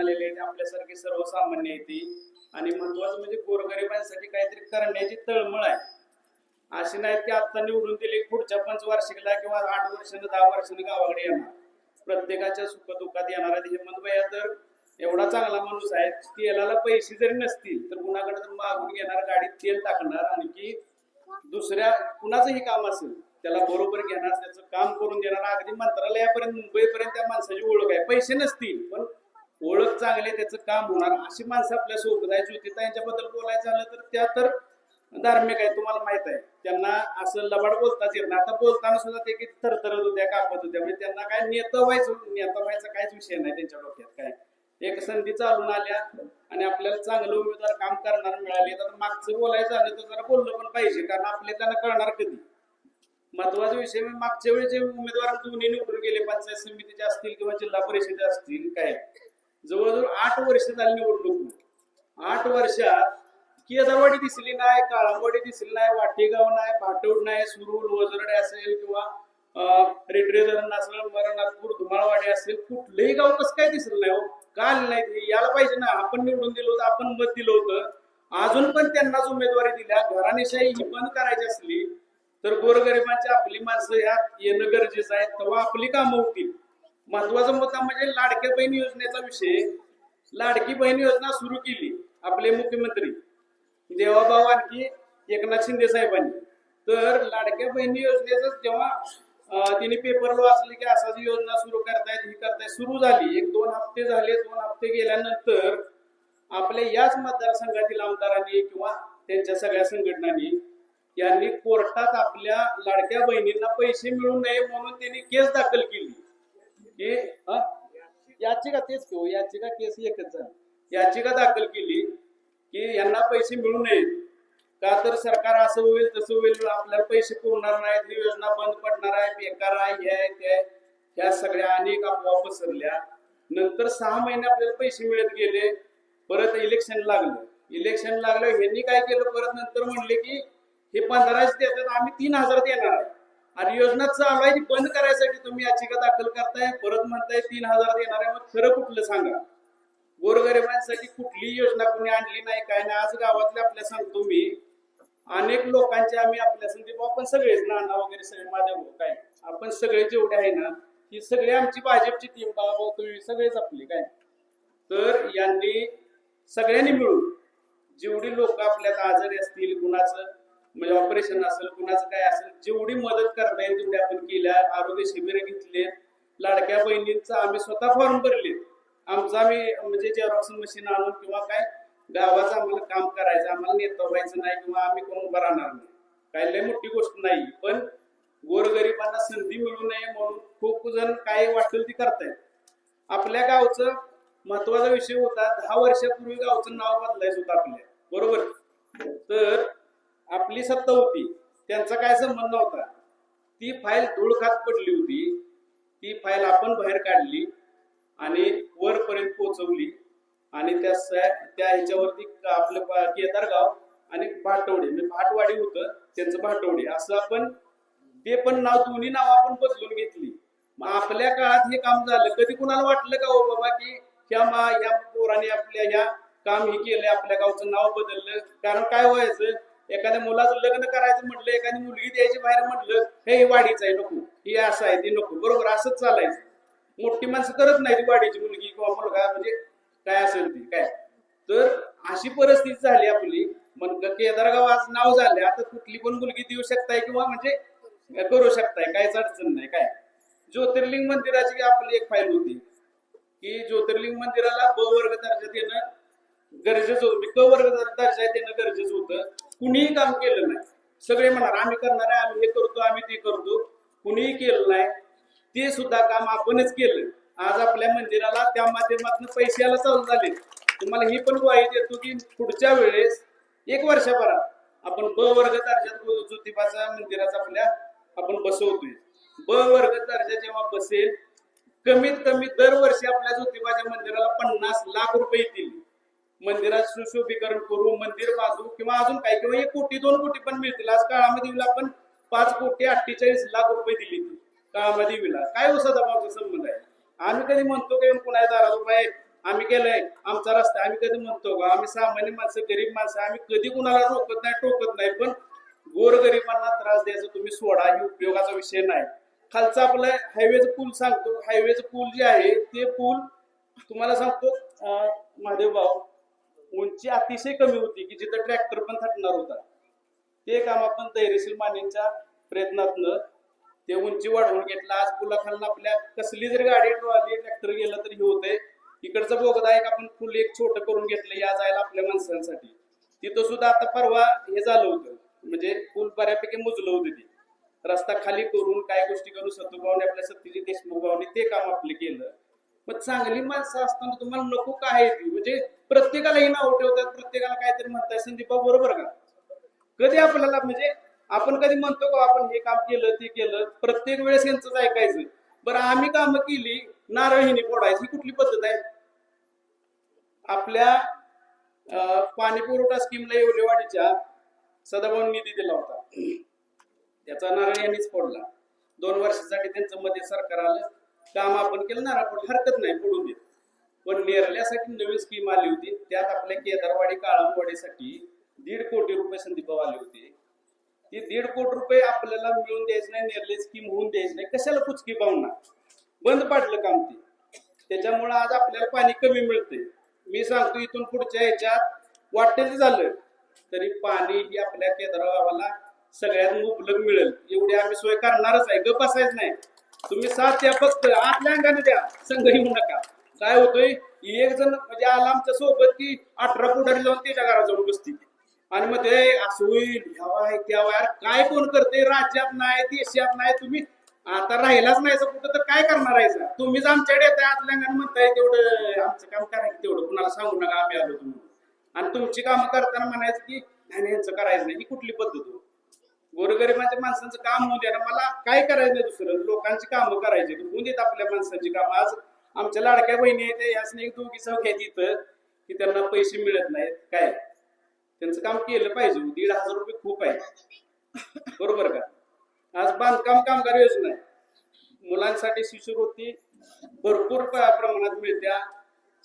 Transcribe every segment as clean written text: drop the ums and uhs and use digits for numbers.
आलेले आहेत, आपल्यासारखे सर्वसामान्य आहेत आणि महत्वाचं म्हणजे गोरगरिबांसाठी काहीतरी करण्याची तळमळ आहे. अशी नाहीत की आता निवडून दिले पुढच्या पंचवार्षिकला किंवा 8 वर्षानं 10 वर्षानं गावाकडे येणार. प्रत्येकाच्या सुखदुःखात येणारा हेमंतभैया तर एवढा चांगला माणूस आहे, तेलाला पैसे जरी नसतील तर कुणाकडे तर मागून घेणार, गाडीत तेल टाकणार, आणखी दुसऱ्या कुणाचंही काम असेल त्याला बरोबर घेणार, त्याचं काम करून देणार. अगदी मंत्रालयापर्यंत मुंबईपर्यंत त्या माणसाची ओळख आहे. पैसे नसतील पण ओळख चांगली, त्याचं काम होणार अशी माणसं आपल्या सोबत आहे. ज्योतिताईंच्याबद्दल बोलायचं झालं तर त्या तर धार्मिक आहे, तुम्हाला माहित आहे. त्यांना असं लबाड बोलताच येत नाही. आता बोलताना सुद्धा ते किती थरथरत होत्या, कापत होत्या. म्हणजे त्यांना काय नेता व्हायचा काहीच विषय नाही त्यांच्या डोक्यात. काय एक संधी चालून आल्या आणि आपल्याला चांगलं उमेदवार काम करणार मिळाले तर मागचं बोलायचं झालं तर जरा बोललं पण पाहिजे, कारण आपले त्यांना कळणार कधी. महत्वाचा विषय म्हणजे मागच्या वेळी जे उमेदवार दोन्ही निवडून गेले, पंचायत समितीचे असतील किंवा जिल्हा परिषद असतील, काय जवळजवळ 8 वर्ष झाली निवडणूक. 8 वर्षात केदारवाडी दिसली नाही, काळावाडी दिसली नाही, वाटेगाव नाही, भाटवड नाही, सुरूर वजरडे असेल किंवा रेटरे धरण असेल, मरणनाथपूर धुमाळवाडी असेल, कुठलंही गाव कसं काय दिसलं नाही हो. का नाही यायला पाहिजे ना. आपण निवडून दिलो होतं, आपण मत दिलं होतं, अजून पण त्यांनाच उमेदवारी दिल्या. घराणेशाही ही बंद करायची असली तर गोरगरिबांची आपली माणसं यात येणं गरजेचं आहे, तेव्हा आपली कामं होतील. महत्वाचा मुद्दा म्हणजे लाडक्या बहीण योजनेचा विषय. लाडकी बहीण योजना सुरू केली आपले मुख्यमंत्री देवाभाऊ आणखी एकनाथ शिंदे साहेबांनी. तर लाडक्या बहिणी योजनेच जेव्हा तिने पेपर वाचले की असा योजना सुरू करतायत, ही करतायत, सुरू झाली. 1-2 हप्ते झाले. 2 हप्ते गेल्यानंतर आपल्या याच मतदारसंघातील आमदारांनी किंवा त्यांच्या सगळ्या संघटनांनी यांनी कोर्टात आपल्या लाडक्या बहिणींना पैसे मिळू नये म्हणून त्यांनी केस दाखल केली की याचिका, तेच किंवा याचिका केस एकच आहे, याचिका दाखल केली की यांना पैसे मिळू नयेत. का तर सरकार असं होईल तसं होईल, आपल्याला पैसे पुरणार नाहीत, ही योजना बंद पडणार आहे, बेकार आहे, हे आहे ते आहे. ह्या सगळ्या अनेक अफवा पसरल्या. नंतर 6 महिने आपल्याला पैसे मिळत गेले. परत इलेक्शन लागलं. ह्यांनी काय केलं, परत नंतर म्हणले की हे 1500 देतात, आम्ही 3000 देणार आहे. आणि योजना चालू आहे ती बंद करायसाठी तुम्ही याचिका दाखल करताय, परत म्हणताय 3000 देणार आहे. मग खरं कुठलं सांगा. गोरगरिबांसाठी कुठली योजना कोणी आणली नाही, काय नाही. आज गावातल्या आपल्या सांगतो मी, अनेक लोकांचे आम्ही आपल्या संदीप आपण सगळेच नाना वगैरे सगळे माझ्या काय आपण सगळे जेवढे आहे ना, ही सगळी आमची भाजपची टीम, बाबा तुम्ही सगळेच आपली काय. तर यांनी सगळ्यांनी मिळून जेवढी लोक आपल्यात आजारी असतील, कुणाचं म्हणजे ऑपरेशन असेल, कुणाचं काय असेल, जेवढी मदत करता येईल तेवढी आपण केल्या. आरोग्य शिबिर घेतले. लाडक्या बहिणींचा आम्ही स्वतः फॉर्म भरले. आमचं आम्ही म्हणजे जेरॉक्स मशीन आणून किंवा काय गावाचं आम्हाला काम करायचं, आम्हाला नेता व्हायचं नाही किंवा आम्ही कोण उभं राहणार नाही, काय लय मोठी गोष्ट नाही. पण गोरगरिबांना संधी मिळू नये म्हणून खूप जण काय वाटेल ती करतायत. आपल्या गावचं महत्वाचा विषय होता, 10 वर्षापूर्वी गावचं नाव बदलायचं होतं आपल्या, बरोबर. तर आपली सत्ता होती, त्यांचा काय संबंध नव्हता. ती फाईल धूळ खात पडली होती. ती फाईल आपण बाहेर काढली आणि वरपर्यंत पोहोचवली. आणि त्या ह्याच्यावरती आपलं केदारगाव आणि भाटवडी, म्हणजे भाटवाडी होतं त्यांचं, भाटवडी असं आपण ते पण नाव, दोन्ही नाव आपण बदलून घेतली. मग आपल्या काळात हे काम झालं. कधी कुणाला वाटलं का हो बाबा की या पोराने आपल्या ह्या काम हे केलंय, आपल्या गावचं नाव बदललं. कारण काय व्हायचं, एखाद्या मुलाचं लग्न करायचं म्हटलं, एखादी मुलगी द्यायची बाहेर म्हटलं, हे वाडीचं आहे नको, हे असं आहे ते नको, बरोबर असंच चालायचं. मोठी माणसं करत नाही ती वाडीची मुलगी किंवा मुलगा म्हणजे काय असेल ती काय. तर अशी परिस्थिती झाली आपली. मग केदारगाव आज नाव झाले. आता कुठली पण मुलगी देऊ शकताय किंवा म्हणजे करू शकताय, काहीच अडचण नाही. काय ज्योतिर्लिंग मंदिराची आपली एक फाईल होती की ज्योतिर्लिंग मंदिराला ब वर्ग दर्जा देणं गरजेचं होतं, क वर्ग दर्जा देणं गरजेचं होतं. कुणीही काम केलं नाही. सगळे म्हणणार आम्ही करणार आहे, आम्ही हे करतो, आम्ही ते करतो. कुणीही केलं नाही. ते सुद्धा काम आपणच केलं. आज आपल्या मंदिराला त्या माध्यमातून पैसे यायला चालू झाले. तुम्हाला ही पण ग्वाही देतो की पुढच्या वेळेस 1 वर्षभरात आपण ब वर्ग दर्जात ज्योतिबाचा मंदिराचा आपल्या आपण बसवतोय. ब वर्ग दर्जा जेव्हा बसेल, कमीत कमी दरवर्षी आपल्या ज्योतिबाच्या मंदिराला 50 लाख रुपये येतील. मंदिरात सुशोभीकरण करू, मंदिर बांधू किंवा अजून काय, किंवा 1 कोटी 2 कोटी पण मिळतील. आज काळामध्ये आपण 5,48,00,000 दिली काळामध्ये. काय सदाभाऊचा संबंध आहे. आम्ही कधी म्हणतो की कुणाच्या दारात रुपये आम्ही केलंय, आमचा रस्ता, आम्ही कधी म्हणतो का? आम्ही सामान्य माणसं, गरीब माणसं, आम्ही कधी कुणाला रोकत नाही, टोकत नाही, पण गोरगरिबांना त्रास द्यायचा तुम्ही सोडा, ही उपयोगाचा विषय नाही. खालचा आपलं हायवेचं पूल सांगतो, हायवेचं पूल जे आहे ते पूल तुम्हाला सांगतो महादेव भाऊ, उंची अतिशय कमी होती की जिथं ट्रॅक्टर पण थटणार होता. ते काम आपण धैर्यशील मानेंच्या प्रयत्नातनं ते उंची वाढवून घेतलं. आज पुलाखालनं आपल्या कसली जरी गाडी ट्रॉली ट्रॅक्टर गेलं तरी हे होतंय. इकडचं बोगदा एक आपण पूल एक छोटं करून घेतलं या जायला आपल्या माणसांसाठी. तिथं सुद्धा आता परवा हे झालं होतं, म्हणजे पूल बऱ्यापैकी मुजलं होतं. ते रस्ता खाली करून काय गोष्टी करून सतुभावने आपल्या सत्यजित देशमुख भाऊने ते काम आपलं केलं. मग चांगली माणसं असताना तुम्हाला नको काय ती, म्हणजे प्रत्येकालाही नाव ठेवतात, प्रत्येकाला काहीतरी म्हणतात. संदीप भाऊ बरोबर का? कधी आपल्याला म्हणजे आपण कधी म्हणतो का आपण हे काम केलं ते केलं? प्रत्येक वेळेस यांचंच ऐकायचं. बरं आम्ही कामं केली, नारळीने फोडायची, ही कुठली पद्धत आहे? आपल्या पाणी पुरवठा स्कीमला येवलेवाडीच्या सदाभाऊ निधी दिला होता, त्याचा नारळ यांनीच फोडला. 2 वर्षासाठी त्यांचं मध्ये सरकार आलं, काम आपण केलं, नारळ फोड हरकत नाही, फोडून देत. पण नेरल्यासाठी नवीन स्कीम आली होती, त्यात आपल्या केदारवाडी काळामवाडीसाठी 1.5 कोटी रुपये संदीप आले होते. ती 1.5 कोटी रुपये आपल्याला मिळून द्यायचं नाही, नेरले स्कीम होऊन द्यायचं नाही, कशाला कुचकी पाहुणा, बंद पाडलं काम ते. त्याच्यामुळे आज आपल्याला पाणी कमी मिळते. मी सांगतो इथून पुढच्या ह्याच्यात वाटेल झालं तरी पाणी ही आपल्या केदारवाला सगळ्यात मुबलक मिळेल, एवढी आम्ही सोय करणारच आहे. गप बसायच नाही, तुम्ही साथ द्या, फक्त आपल्या अंगाने द्या, संघ येऊ नका. काय होतोय, एक जण म्हणजे आला आमच्या सोबत की 18 पुढारी जाऊन त्याच्या घरात जाऊन बसती आणि मग ते असं होईल, ह्यावाय त्यावाय, काय कोण करते? राज्यात नाही, देशात नाही, तुम्ही आता राहिलाच नाही कुठं, तर काय करणार आहे? तुम्हीच आमच्याकडे येताय आतल्या अंगाने म्हणताय तेवढं आमचं काम करायचं, तेवढं कुणाला सांगू नका आम्ही आलो तुम्ही, आणि तुमची कामं करताना म्हणायचं की नाही यांचं करायचं नाही. ही कुठली पद्धत हो? गोरगरिबांच्या माणसांचं काम होऊ द्या ना, मला काय करायचं नाही दुसरं, लोकांची कामं करायची होऊन देत आपल्या माणसांची कामं. आज आमच्या लाडक्या बहिणी आहेत, यासने एक दोघी चौघ्या तिथं की त्यांना पैसे मिळत नाहीत, काय त्यांचं काम केलं पाहिजे. 1,500 रुपये खूप आहे, बरोबर का? आज बांधकाम कामगार योजना आहे, मुलांसाठी शिष्यवृत्ती भरपूर प्रमाणात मिळत्या,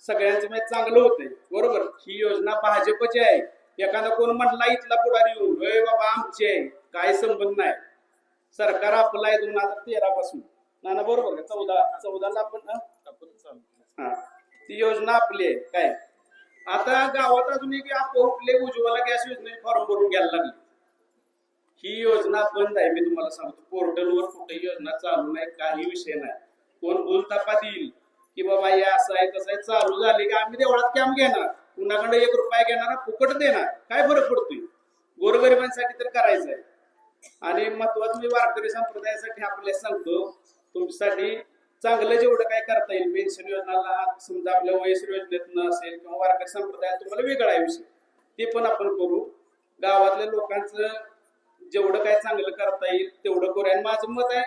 सगळ्यांचं म्हणजे चांगलं होतंय, बरोबर. ही योजना भाजपची आहे. एखादा कोण म्हटला इथला पुढारी येऊन होय बाबा आमची आहे, काय संबंध नाही. सरकार आपलं आहे 2013 पासून, ना बरोबर का? 14ला आपण हा ती योजना आपली आहे. काय आता गावात अजून एक आपोआपले उज्ज्वला गॅस योजनेचे फॉर्म भरून घ्यायला लागले. ही योजना बंद आहे, मी तुम्हाला सांगतो. पोर्टलवर कुठेही योजना चालू नाही, काही विषय नाही. कोण बोलतापात येईल की बाबा हे असं आहे तसं आहे, चालू झाले की आम्ही तेवढाच काम घेणार, कुणाकडे 1 रुपया घेणार, फुकट देणार, काय फरक पडतोय? गोरगरिबांसाठी तर करायचं आहे. आणि महत्वाचं मी वारकरी संप्रदायासाठी आपल्याला सांगतो, तुमच्यासाठी चांगलं जेवढं काय करता येईल, पेन्शन योजनाला समजा आपल्या वयस्कर योजनेतनं असेल किंवा वारकरी संप्रदायात तुम्हाला वेगळा आहे विषय, ते पण आपण करू. गावातल्या लोकांचं जेवढं काय चांगलं करता येईल तेवढं करू. आणि माझं मत आहे,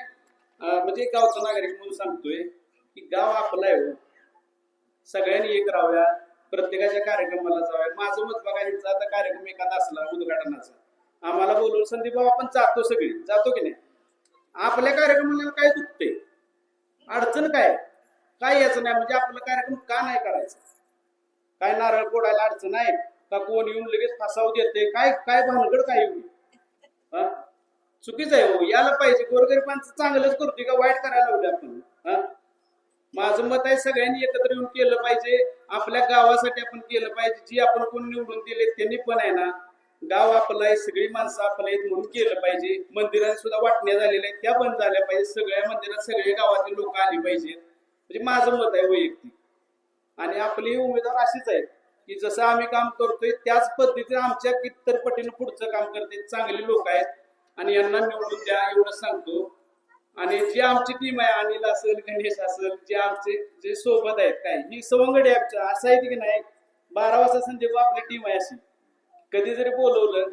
म्हणजे गावचा नागरिक म्हणून सांगतोय की गाव आपलं आहे, सगळ्यांनी एक राहूया, प्रत्येकाच्या कार्यक्रमाला जाऊया. माझं मत बघायचं, आता कार्यक्रम एखादा असला उद्घाटनाचा, आम्हाला बोलवून संदीप भाऊ आपण जातो, सगळी जातो की नाही? आपल्या कार्यक्रमाला काय दुखते, अडचण काय काय याचं नाही, म्हणजे आपला कार्यक्रम का नाही करायचा? काय नारळ फोडायला अडचण आहे का? कोण येऊन लगेच फसाव देते, काय काय भानगड काय येऊन? चुकीच आहे हो, याला पाहिजे. गोरगरिबांचं चांगलंच करतोय का वाईट करायला लावलं आपण? माझं मत आहे सगळ्यांनी एकत्र येऊन केलं पाहिजे, आपल्या गावासाठी आपण केलं पाहिजे. जी आपण कोण निवडून दिले त्यांनी पण आहे ना, गाव आपलं आहे, सगळी माणसं आपलं आहेत म्हणून केलं पाहिजे. मंदिरात सुद्धा वाटण्या झालेल्या आहेत, त्या बंद झाल्या पाहिजे. सगळ्या मंदिरात सगळे गावातील लोक आली पाहिजेत, म्हणजे माझं मत आहे वैयक्तिक. आणि आपली उमेदवार अशीच आहे की जसं आम्ही काम करतोय त्याच पद्धतीने आमच्या कितीतर पटीनं पुढचं काम करते. चांगली लोक आहेत आणि यांना निवडून द्या एवढं सांगतो. आणि जी आमची टीम आहे, अनिल असेल, गणेश असेल, जे आमचे जे सोबत आहेत, काय ही सवंगडी आमच्या असं आहे की नाही, 12 वाजता संदीप आपली टीम आहे अशी. कधी जरी बोलवलं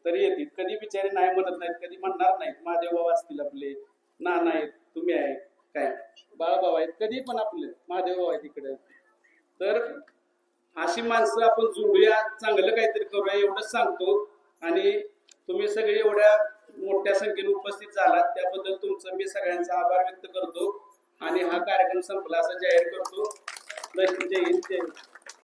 तरी येतील, कधी बिचारे नाही म्हणत नाहीत, कधी म्हणणार नाहीत. महादेव बाबा असतील आपले, नाना आहेत, तुम्ही आहे, काय बाळाबाबा आहेत, कधी पण आपले महादेव बाबा आहेत इकडे. तर अशी माणसं आपण जोडूया, चांगलं काहीतरी करूया एवढंच सांगतो. आणि तुम्ही सगळे एवढ्या मोठ्या संख्येने उपस्थित झालात त्याबद्दल तुमचं मी सगळ्यांचा आभार व्यक्त करतो आणि हा कार्यक्रम संपला असं जाहीर करतो. जय हिंद, जय हिंद.